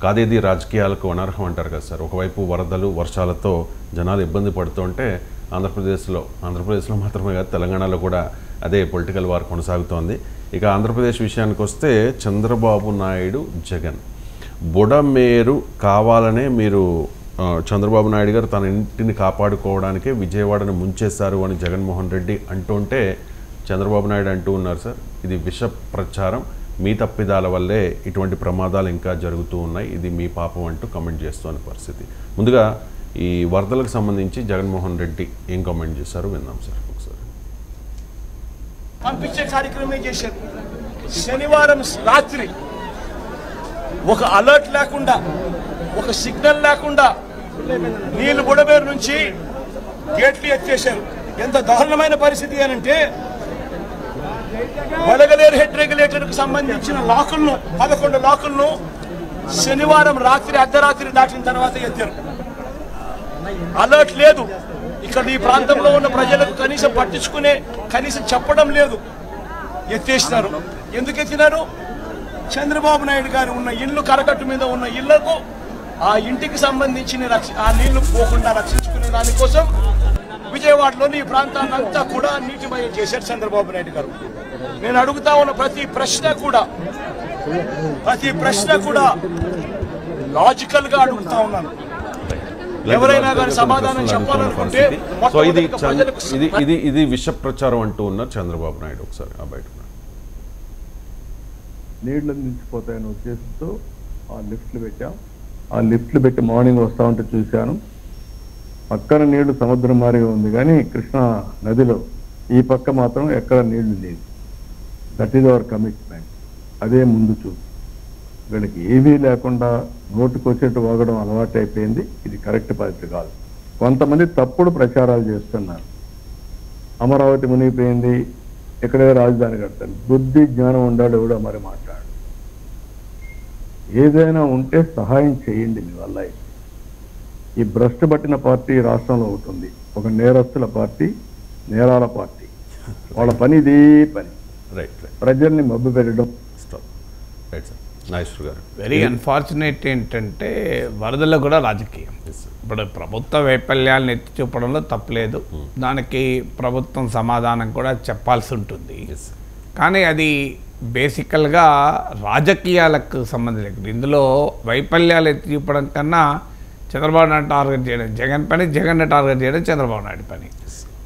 కాదేది రాజకీయాలకు అనర్హం అంటారు కదా సార్. ఒకవైపు వరదలు వర్షాలతో జనాలు ఇబ్బంది పడుతుంటే ఆంధ్రప్రదేశ్లో మాత్రమే కాదు తెలంగాణలో కూడా అదే పొలిటికల్ వార్ కొనసాగుతోంది. ఇక ఆంధ్రప్రదేశ్ విషయానికి వస్తే చంద్రబాబు నాయుడు జగన్ బుడమేరు కావాలనే మీరు చంద్రబాబు నాయుడు గారు తన ఇంటిని కాపాడుకోవడానికే విజయవాడను ముంచేశారు అని జగన్మోహన్ రెడ్డి అంటుంటే చంద్రబాబు నాయుడు అంటూ ఉన్నారు సార్ ఇది విష ప్రచారం, మీ తప్పిదాల వల్లే ఇటువంటి ప్రమాదాలు ఇంకా జరుగుతూ ఉన్నాయి, ఇది మీ పాపం అంటూ కమెంట్ చేస్తున్న పరిస్థితి. ముందుగా ఈ వరదలకు సంబంధించి జగన్మోహన్ రెడ్డి ఏం కామెంట్ చేశారు విందాం సార్ ఒకసారి. పంపించే కార్యక్రమమే చేశారు. శనివారం రాత్రి ఒక అలర్ట్ లేకుండా, ఒక సిగ్నల్ లేకుండా నీళ్లు బుడమేరు నుంచి గేట్లు ఎత్తేశారు. ఎంత దారుణమైన పరిస్థితి అనంటే వడగలేరు హెడ్ రెగ్యులేటర్కి సంబంధించిన లాకులను 11 లాకులను శనివారం రాత్రి అర్ధరాత్రి దాటిన తర్వాత ఎత్తారు. అలర్ట్ లేదు. ఇక్కడ ఈ ప్రాంతంలో ఉన్న ప్రజలకు కనీసం చెప్పడం లేదు. ఎత్తేసినారు. ఎందుకు ఎత్తినారు? చంద్రబాబు నాయుడు గారు ఉన్న ఇల్లు, కరకట్టు మీద ఉన్న ఇళ్లకు ఆ ఇంటికి సంబంధించిన ఆ నీళ్లు పోకుండా రక్షించుకునే దానికోసం విజయవాడలోని ఈ ప్రాంతాన్ని అంతా కూడా నీటిమయం చేశారు చంద్రబాబు నాయుడు గారు. నేను అడుగుతా ఉన్న ప్రతి ప్రశ్న కూడా లాజికల్ గా అడుగుతా ఉన్నాను. ఎవరైనా కానీ సమాధానం చెప్పాలనుకుంటే ఇది విష ప్రచారం అంటూ ఉన్నారు చంద్రబాబు నాయుడు. ఒకసారి ఆ బయట నీళ్లు నిలిచిపోతాయనే ఉద్దేశంతో ఆ లిఫ్ట్లు పెట్టాం. ఆ లిఫ్ట్లు పెట్టి మార్నింగ్ వస్తూ ఉంటే చూశాను. పక్కన నీళ్లు సముద్రం మారిగా ఉంది, కానీ కృష్ణా నదిలో ఈ పక్క మాత్రం ఎక్కడ నీళ్లు లేదు. That is our commitment. అదే ముందు చూపు. వీళ్ళకి ఏమీ లేకుండా నోటుకొచ్చేట్టు వాగడం అలవాటు అయిపోయింది. ఇది కరెక్ట్ పద్ధతి కాదు. కొంతమంది తప్పుడు ప్రచారాలు చేస్తున్నారు. అమరావతి మునిగిపోయింది, ఇక్కడే రాజధాని కడతారు. బుద్ధి జ్ఞానం ఉండాలి కూడా మరి మాట్లాడు. ఏదైనా ఉంటే సహాయం చేయండి మీ వల్ల. ఈ భ్రష్టు పట్టిన పార్టీ రాష్ట్రంలో ఉంటుంది. ఒక నేరస్తుల పార్టీ, నేరాల పార్టీ. వాళ్ళ పని ఇదే పని. ప్రజల్ని మబ్బు పెట్టడం. వెరీ అన్ఫార్చునేట్ ఏంటంటే వరదల్లో కూడా రాజకీయం. ఇప్పుడు ప్రభుత్వ వైఫల్యాలను ఎత్తి చూపడంలో తప్పలేదు. దానికి ప్రభుత్వం సమాధానం కూడా చెప్పాల్సి ఉంటుంది. కానీ అది బేసికల్గా రాజకీయాలకు సంబంధం లేదు. ఇందులో వైఫల్యాలు ఎత్తి చూపడం కన్నా చంద్రబాబు నాయుడు టార్గెట్ చేయడం జగన్ పని, జగన్ని టార్గెట్ చేయడం చంద్రబాబు నాయుడు పని.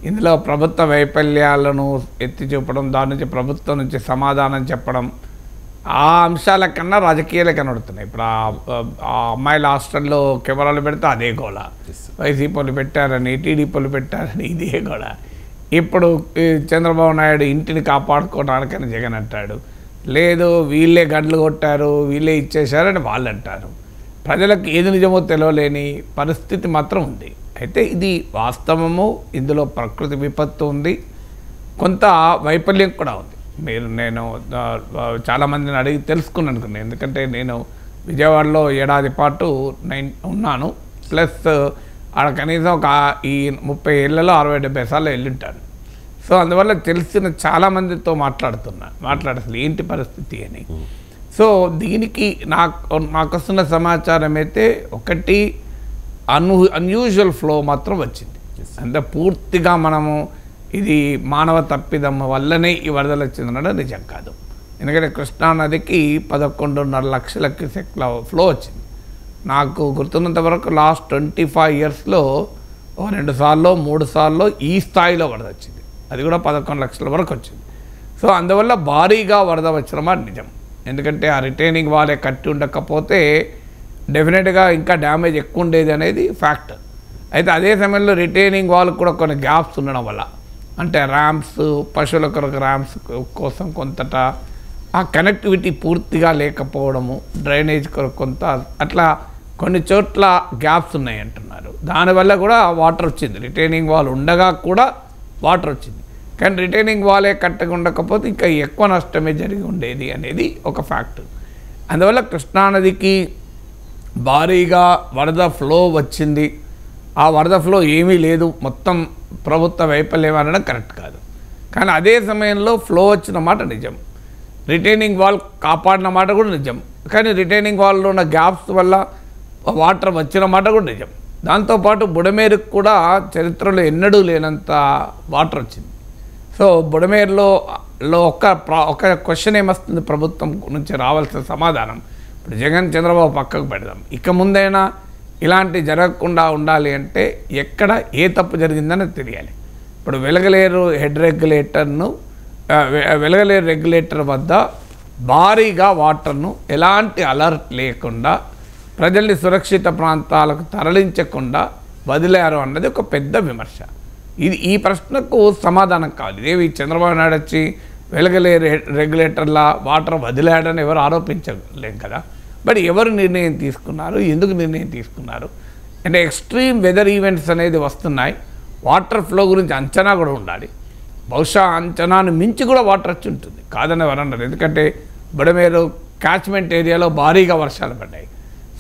ఇందులో ప్రభుత్వ వైఫల్యాలను ఎత్తి చూపడం, దాని నుంచి ప్రభుత్వం నుంచి సమాధానం చెప్పడం, ఆ అంశాల కన్నా రాజకీయాలే కనబడుతున్నాయి. ఇప్పుడు ఆ అమ్మాయిల హాస్టల్లో కెమెరాలు పెడితే అదే గోళ, వైసీపీలు పెట్టారని, టీడీపీలు పెట్టారని ఇదే గోళ. ఇప్పుడు చంద్రబాబు నాయుడు ఇంటిని కాపాడుకోవడానికని జగన్ అంటాడు. లేదు వీళ్ళే గంటలు కొట్టారు, వీళ్ళే ఇచ్చేశారని వాళ్ళు అంటారు. ప్రజలకు ఏది నిజమో తెలియలేని పరిస్థితి మాత్రం ఉంది. అయితే ఇది వాస్తవము. ఇందులో ప్రకృతి విపత్తు ఉంది, కొంత వైఫల్యం కూడా ఉంది. నేను చాలామందిని అడిగి తెలుసుకున్నాను. ఎందుకంటే నేను విజయవాడలో ఏడాది పాటు ఉన్నాను. ప్లస్ ఆడ కనీసం ఒక ఈ 30 ఏళ్లలో 60-70 సార్లు వెళ్ళుంటాను. సో అందువల్ల తెలిసిన చాలామందితో మాట్లాడాల్సి ఏంటి పరిస్థితి అని. సో దీనికి నాకు వస్తున్న సమాచారం అయితే ఒకటి అన్యూజువల్ ఫ్లో మాత్రం వచ్చింది. అంటే పూర్తిగా మనము ఇది మానవ తప్పిదం వల్లనే ఈ వరదలు వచ్చిందనడం నిజం కాదు. ఎందుకంటే కృష్ణానదికి 11.5 లక్షల క్యూసెక్ల ఫ్లో వచ్చింది. నాకు గుర్తున్నంత వరకు లాస్ట్ 25 ఇయర్స్లో 2 సార్లు 3 సార్లు ఈ స్థాయిలో వరద వచ్చింది. అది కూడా 11 లక్షల వరకు వచ్చింది. సో అందువల్ల భారీగా వరద వచ్చిన మాట నిజం. ఎందుకంటే ఆ రిటైనింగ్ వాలే కట్టి ఉండకపోతే డెఫినెట్గా ఇంకా డ్యామేజ్ ఎక్కువ ఉండేది అనేది ఫ్యాక్ట్. అయితే అదే సమయంలో రిటైనింగ్ వాల్ కూడా కొన్ని గ్యాప్స్ ఉండడం వల్ల, అంటే ర్యాంప్స్, పశువుల కొరకు ర్యాంప్స్ కోసం కొంతట ఆ కనెక్టివిటీ పూర్తిగా లేకపోవడము, డ్రైనేజ్ కొరకు కొంత అట్లా కొన్ని చోట్ల గ్యాప్స్ ఉన్నాయి అంటున్నారు. దానివల్ల కూడా వాటర్ వచ్చింది. రిటైనింగ్ వాల్ ఉండగా కూడా వాటర్ వచ్చింది. కానీ రిటైనింగ్ వాలే కట్టగా ఉండకపోతే ఇంకా ఎక్కువ నష్టమే జరిగి ఉండేది అనేది ఒక ఫ్యాక్ట్. అందువల్ల కృష్ణానదికి భారీగా వరద ఫ్లో వచ్చింది. ఆ వరద ఫ్లో ఏమీ లేదు, మొత్తం ప్రభుత్వ వైఫల్యం అనడం కరెక్ట్ కాదు. కానీ అదే సమయంలో ఫ్లో వచ్చిన మాట నిజం, రిటైనింగ్ వాల్ కాపాడిన మాట కూడా నిజం. కానీ రిటైనింగ్ వాల్లో ఉన్న గ్యాప్స్ వల్ల వాటర్ వచ్చిన మాట కూడా నిజం. దాంతోపాటు బుడమేరుకు కూడా చరిత్రలో ఎన్నడూ లేనంత వాటర్ వచ్చింది. సో బుడమేరులో ఒక క్వశ్చన్ ఏమొస్తుంది ప్రభుత్వం నుంచి రావాల్సిన సమాధానం, ఇప్పుడు జగన్ చంద్రబాబు పక్కకు పెడదాం, ఇక ముందైనా ఇలాంటి జరగకుండా ఉండాలి అంటే ఎక్కడ ఏ తప్పు జరిగిందని తెలియాలి. ఇప్పుడు వెలగలేరు రెగ్యులేటర్ వద్ద భారీగా వాటర్ను ఎలాంటి అలర్ట్ లేకుండా ప్రజల్ని సురక్షిత ప్రాంతాలకు తరలించకుండా వదిలేరు అన్నది ఒక పెద్ద విమర్శ. ఈ ప్రశ్నకు సమాధానం కావాలి. ఇదేవి చంద్రబాబు నాయుడు వచ్చి వెలగలేరు రెగ్యులేటర్ల వాటర్ వదిలేడని ఎవరు ఆరోపించలేం కదా. బట్ ఎవరు నిర్ణయం తీసుకున్నారు, ఎందుకు నిర్ణయం తీసుకున్నారు అంటే ఎక్స్ట్రీమ్ వెదర్ ఈవెంట్స్ అనేది వస్తున్నాయి, వాటర్ ఫ్లో గురించి అంచనా కూడా ఉండాలి. బహుశా అంచనాను మించి కూడా వాటర్ వచ్చి ఉంటుంది, కాదని ఎవరు అన్నారు. ఎందుకంటే బుడమేరు క్యాచ్మెంట్ ఏరియాలో భారీగా వర్షాలు పడ్డాయి.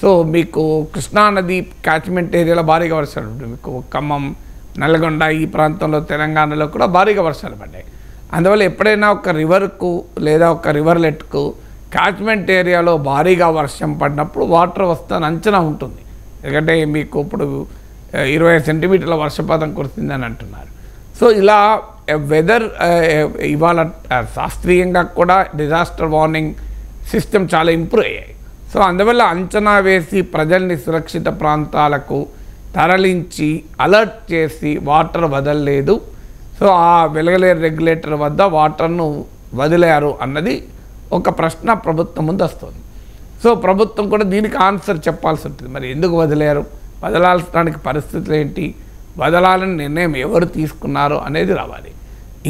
సో మీకు కృష్ణానది క్యాచ్మెంట్ ఏరియాలో భారీగా వర్షాలు ఉంటుంది, మీకు ఖమ్మం, నల్గొండ ఈ ప్రాంతంలో తెలంగాణలో కూడా భారీగా వర్షాలు పడ్డాయి. అందువల్ల ఎప్పుడైనా ఒక రివర్కు లేదా ఒక రివర్లెట్కు క్యాచ్మెంట్ ఏరియాలో భారీగా వర్షం పడినప్పుడు వాటర్ వస్తుందని అంచనా ఉంటుంది. ఎందుకంటే మీకు ఇప్పుడు 20 సెంటీమీటర్ల వర్షపాతం కురిసిందని అంటున్నారు. సో ఇలా వెదర్ ఇవాళ శాస్త్రీయంగా కూడా డిజాస్టర్ వార్నింగ్ సిస్టమ్ చాలా ఇంప్రూవ్ అయ్యాయి. సో అందువల్ల అంచనా వేసి ప్రజల్ని సురక్షిత ప్రాంతాలకు తరలించి అలర్ట్ చేసి వాటర్ వదలలేదు. సో ఆ వెలగలేరు రెగ్యులేటర్ వద్ద వాటర్ను వదిలేరు అన్నది ఒక ప్రశ్న ప్రభుత్వం ముందు వస్తుంది. సో ప్రభుత్వం కూడా దీనికి ఆన్సర్ చెప్పాల్సి ఉంటుంది. మరి ఎందుకు వదిలేరు, వదలాల్సడానికి పరిస్థితులు ఏంటి, వదలాలని నిర్ణయం ఎవరు తీసుకున్నారు అనేది రావాలి.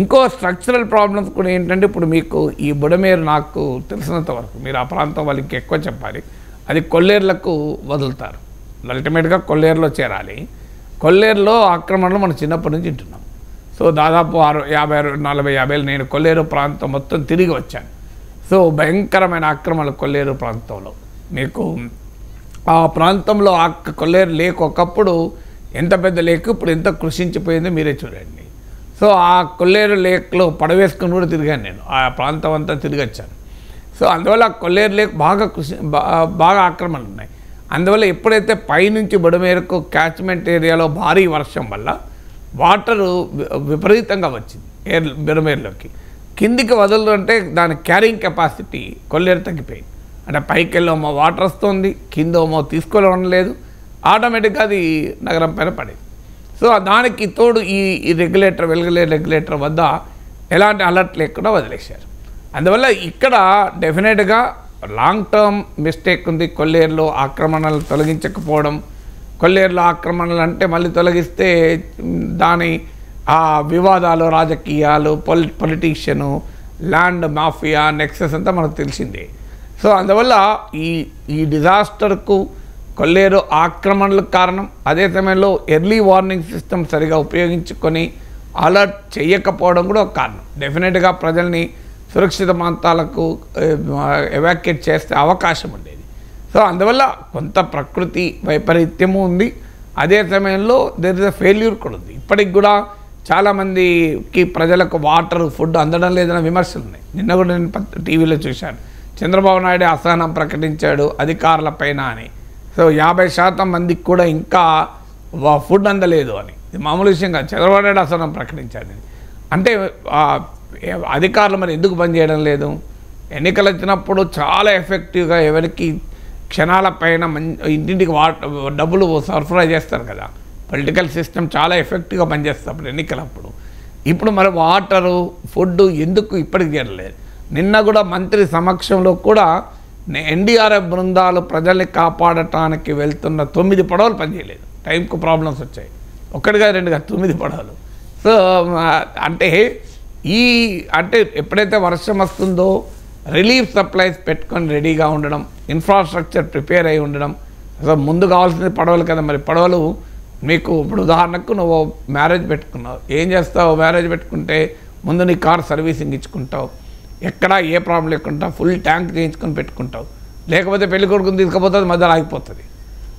ఇంకో స్ట్రక్చరల్ ప్రాబ్లమ్స్ కూడా ఏంటంటే ఇప్పుడు మీకు ఈ బుడమేరు నాకు తెలిసినంత వరకు, మీరు ఆ ప్రాంతం వాళ్ళకి ఎక్కువ చెప్పాలి, అది కొల్లేరులకు వదులుతారు. అల్టిమేట్గా కొల్లేరులో చేరాలి. కొల్లేరులో ఆక్రమణలు మనం చిన్నప్పటి నుంచి వింటున్నాం. సో దాదాపు 40-50 నేను కొల్లేరు ప్రాంతం మొత్తం తిరిగి వచ్చాను. సో భయంకరమైన ఆక్రమణలు కొల్లేరు ప్రాంతంలో. మీకు ఆ ప్రాంతంలో కొల్లేరు లేక్ ఒకప్పుడు ఎంత పెద్ద లేక్, ఇప్పుడు ఎంత కృషించిపోయిందో మీరే చూడండి. సో ఆ కొల్లేరు లేక్లో పడవేసుకుని కూడా తిరిగాను నేను, ఆ ప్రాంతం అంతా తిరిగి వచ్చాను. సో అందువల్ల కొల్లేరు లేక్ బాగా ఆక్రమణలు ఉన్నాయి. అందువల్ల ఎప్పుడైతే పైనుంచి బుడమేరుకు క్యాచ్మెంట్ ఏరియాలో భారీ వర్షం వల్ల వాటరు విపరీతంగా వచ్చింది బుడమేరులోకి, కిందికి వదలదు అంటే దాని క్యారింగ్ కెపాసిటీ కొల్లేరు తగ్గిపోయింది. అంటే పైకి వెళ్ళేమో వాటర్ వస్తుంది, కిందేమో తీసుకోవడం లేదు, ఆటోమేటిక్గా అది నగరం పైన పడేది. సో దానికి తోడు ఈ రెగ్యులేటర్ వద్ద ఎలాంటి అలర్ట్ లేకుండా వదిలేశారు. అందువల్ల ఇక్కడ డెఫినెట్గా లాంగ్ టర్మ్ మిస్టేక్ ఉంది. కొల్లేరులో ఆక్రమణలు తొలగించకపోవడం, కొల్లేరులో ఆక్రమణలు అంటే మళ్ళీ తొలగిస్తే దాని ఆ వివాదాలు, రాజకీయాలు, పొలిటీషియను, ల్యాండ్ మాఫియా నెక్సెస్ అంతా మనకు తెలిసిందే. సో అందువల్ల ఈ డిజాస్టర్కు కొల్లేరు ఆక్రమణలకు కారణం. అదే సమయంలో ఎర్లీ వార్నింగ్ సిస్టమ్ సరిగా ఉపయోగించుకొని అలర్ట్ చేయకపోవడం కూడా ఒక కారణం. డెఫినెట్గా ప్రజల్ని సురక్షిత ప్రాంతాలకు ఎవాక్యుయేట్ చేస్తే అవకాశం ఉండేది. సో అందువల్ల కొంత ప్రకృతి వైపరీత్యము ఉంది, అదే సమయంలో దేర్ ఇస్ అ ఫెయిల్యూర్ కూడా ఉంది. ఇప్పటికి కూడా చాలామందికి ప్రజలకు వాటర్, ఫుడ్ అందడం లేదన్న విమర్శలు ఉన్నాయి. నిన్న కూడా నేను టీవీలో చూశాను, చంద్రబాబు నాయుడు అసహనం ప్రకటించాడు అధికారుల పైన అని. సో 50% మందికి కూడా ఇంకా ఫుడ్ అందలేదు అని. ఇది మామూలు విషయం కాదు, చంద్రబాబు నాయుడు అసహనం ప్రకటించాడు. అంటే అధికారులు మరి ఎందుకు పనిచేయడం లేదు? ఎన్నికలు వచ్చినప్పుడు చాలా ఎఫెక్టివ్గా ఎవరికి క్షణాల పైన ఇంటింటికి డబ్బులు సరఫరా చేస్తారు కదా, పొలిటికల్ సిస్టమ్ చాలా ఎఫెక్టివ్గా పనిచేస్తుంది అప్పుడు ఎన్నికలప్పుడు. ఇప్పుడు మరి వాటరు, ఫుడ్ ఎందుకు ఇప్పటికి చేరలేదు? నిన్న కూడా మంత్రి సమక్షంలో కూడా ఎన్డీఆర్ఎఫ్ బృందాలు ప్రజల్ని కాపాడటానికి వెళ్తున్న 9 పడవలు పనిచేయలేదు, టైంకు ప్రాబ్లమ్స్ వచ్చాయి. 1 కాదు 2 కాదు 9 పడవలు. సో అంటే ఎప్పుడైతే వర్షం వస్తుందో రిలీఫ్ సప్లైస్ పెట్టుకొని రెడీగా ఉండడం, ఇన్ఫ్రాస్ట్రక్చర్ ప్రిపేర్ అయి ఉండడం. అసలు ముందు కావాల్సింది పడవలు కదా. మరి పడవలు మీకు ఇప్పుడు ఉదాహరణకు నువ్వు మ్యారేజ్ పెట్టుకున్నావు, ఏం చేస్తావు? మ్యారేజ్ పెట్టుకుంటే ముందు నీ కార్ సర్వీసింగ్ ఇచ్చుకుంటావు, ఎక్కడ ఏ ప్రాబ్లం లేకుండా ఫుల్ ట్యాంక్ చేయించుకొని పెట్టుకుంటావు. లేకపోతే పెళ్లి కొడుకుని తీసుకుపోతుంది, మధ్యలో ఆగిపోతుంది.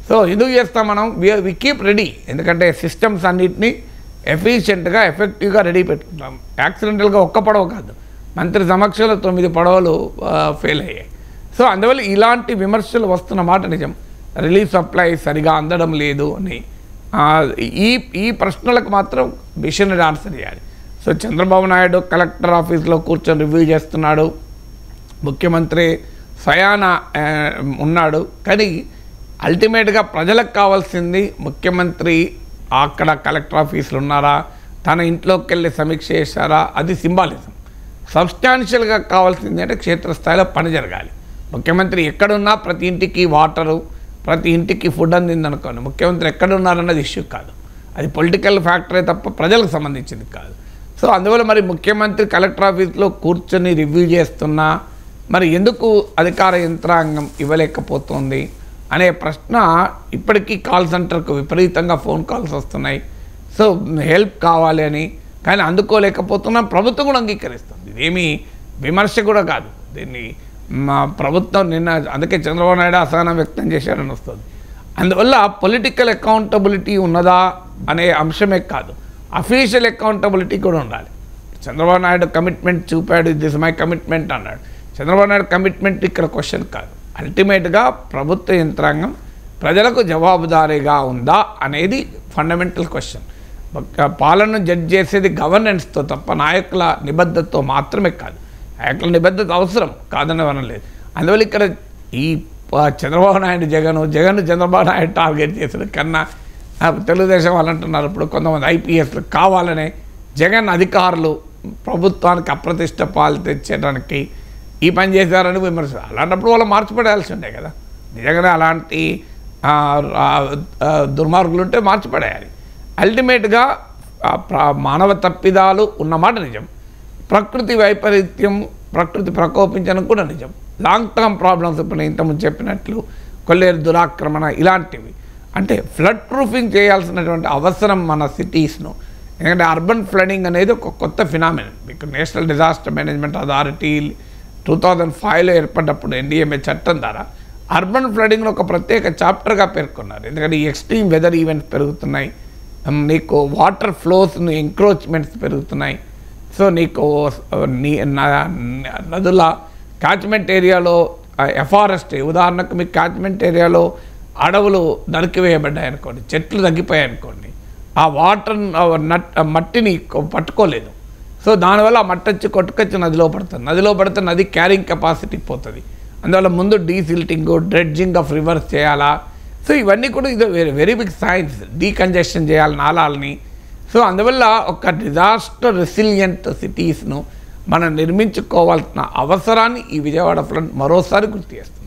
సో ఎందుకు చేస్తాం మనం? We keep ready. ఎందుకంటే సిస్టమ్స్ అన్నింటినీ ఎఫిషియెంట్గా, ఎఫెక్టివ్గా రెడీ పెట్టుకుంటాం. యాక్సిడెంటల్గా ఒక్క పడవ కాదు, మంత్రి సమక్షంలో 9 పడవలు ఫెయిల్ అయ్యాయి. సో అందువల్ల ఇలాంటి విమర్శలు వస్తున్న మాట నిజం. రిలీఫ్ సప్లై సరిగా అందడం లేదు అని ఈ ప్రశ్నలకు మాత్రం మిషనరీ ఆన్సర్ చేయాలి. సో చంద్రబాబు నాయుడు కలెక్టర్ ఆఫీస్లో కూర్చొని రివ్యూ చేస్తున్నాడు, ముఖ్యమంత్రి స్వయాన ఉన్నాడు. కానీ అల్టిమేట్గా ప్రజలకు కావాల్సింది ముఖ్యమంత్రి అక్కడ కలెక్టర్ ఆఫీసులు ఉన్నారా, తన ఇంట్లోకి వెళ్ళి సమీక్ష చేశారా, అది సింబాలిజం. సబ్స్టాన్షియల్గా కావాల్సింది అంటే క్షేత్రస్థాయిలో పని జరగాలి. ముఖ్యమంత్రి ఎక్కడున్నా ప్రతి ఇంటికి వాటరు, ప్రతి ఇంటికి ఫుడ్ అందిందనుకోండి, ముఖ్యమంత్రి ఎక్కడున్నారన్నది ఇష్యూ కాదు, అది పొలిటికల్ ఫ్యాక్టరే తప్ప ప్రజలకు సంబంధించింది కాదు. సో అందువల్ల మరి ముఖ్యమంత్రి కలెక్టర్ ఆఫీస్లో కూర్చొని రివ్యూ చేస్తున్నా మరి ఎందుకు అధికార యంత్రాంగం ఇవ్వలేకపోతుంది అనే ప్రశ్న ఇప్పటికీ కాల్ సెంటర్కు విపరీతంగా ఫోన్ కాల్స్ వస్తున్నాయి. సో హెల్ప్ కావాలి అని, కానీ అందుకోలేకపోతున్నాం. ప్రభుత్వం కూడా అంగీకరిస్తుంది, ఇదేమీ విమర్శ కూడా కాదు. దీన్ని మా ప్రభుత్వం నిన్న అందుకే చంద్రబాబు నాయుడు అసహనం వ్యక్తం చేశారని వస్తుంది. అందువల్ల పొలిటికల్ అకౌంటబిలిటీ ఉన్నదా అనే అంశమే కాదు, అఫీషియల్ అకౌంటబిలిటీ కూడా ఉండాలి. చంద్రబాబు నాయుడు కమిట్మెంట్ చూపాడు, దిస్ మై కమిట్మెంట్ అన్నాడు. చంద్రబాబు నాయుడు కమిట్మెంట్ ఇక్కడ క్వశ్చన్ కాదు. అల్టిమేట్గా ప్రభుత్వ యంత్రాంగం ప్రజలకు జవాబుదారీగా ఉందా అనేది ఫండమెంటల్ క్వశ్చన్. పాలనను జడ్జ్ చేసేది గవర్నెన్స్తో తప్ప నాయకుల నిబద్ధతతో మాత్రమే కాదు. నాయకుల నిబద్ధత అవసరం కాదని అనలేదు. అందువల్ల ఇక్కడ ఈ చంద్రబాబు నాయుడు జగన్ చంద్రబాబు నాయుడు టార్గెట్ చేసిన కన్నా తెలుగుదేశం వాళ్ళు అంటున్నారు ఇప్పుడు కొంతమంది ఐపీఎస్లు కావాలనే జగన్ అధికారులు ప్రభుత్వానికి అప్రతిష్ట పాలు తెచ్చేయడానికి ఈ పని చేశారని విమర్శ. అలాంటప్పుడు వాళ్ళు మార్చిపడేయాల్సి ఉండే కదా. నిజంగానే అలాంటి దుర్మార్గులు ఉంటే మార్చిపడేయాలి. అల్టిమేట్గా మానవ తప్పిదాలు ఉన్నమాట నిజం, ప్రకృతి వైపరీత్యం, ప్రకృతి ప్రకోపించడం కూడా నిజం. లాంగ్ టర్మ్ ప్రాబ్లమ్స్ ఇప్పుడు ఇంతకుముందు చెప్పినట్లు కొల్లేరు దురాక్రమణ ఇలాంటివి, అంటే ఫ్లడ్ ప్రూఫింగ్ చేయాల్సినటువంటి అవసరం మన సిటీస్ను. ఎందుకంటే అర్బన్ ఫ్లడింగ్ అనేది ఒక కొత్త ఫినామినన్. మీకు నేషనల్ డిజాస్టర్ మేనేజ్మెంట్ అథారిటీ 2005లో ఏర్పడ్డప్పుడు ఎన్డీఎంఏ చట్టం ద్వారా అర్బన్ ఫ్లడింగ్లో ఒక ప్రత్యేక చాప్టర్గా పేర్కొన్నారు. ఎందుకంటే ఈ ఎక్స్ట్రీమ్ వెదర్ ఈవెంట్స్ పెరుగుతున్నాయి, నీకు వాటర్ ఫ్లోస్ను ఎంక్రోచ్మెంట్స్ పెరుగుతున్నాయి. సో నీకు నదుల క్యాచ్మెంట్ ఏరియాలో ఎఫారెస్ట్, ఉదాహరణకు మీకు క్యాచ్మెంట్ ఏరియాలో అడవులు నరికివేయబడ్డాయి అనుకోండి, చెట్లు తగ్గిపోయాయి అనుకోండి, ఆ వాటర్ మట్టిని పట్టుకోలేదు. సో దానివల్ల ఆ మట్టి వచ్చి కొట్టుకొచ్చి నదిలో పడుతుంది. నదిలో పడితే నది క్యారింగ్ కెపాసిటీ పోతుంది. అందువల్ల ముందు డీసిల్టింగ్, డ్రెడ్జింగ్ ఆఫ్ రివర్స్ చేయాలా. సో ఇవన్నీ కూడా ఇది వెరీ బిగ్ సైన్స్. డీకంజెషన్ చేయాలి నాలాలని. సో అందువల్ల ఒక డిజాస్టర్ రెసిలియంట్ సిటీస్ను మనం నిర్మించుకోవాల్సిన అవసరాన్ని ఈ విజయవాడ ఫ్లడ్ మరోసారి గుర్తు చేస్తుంది.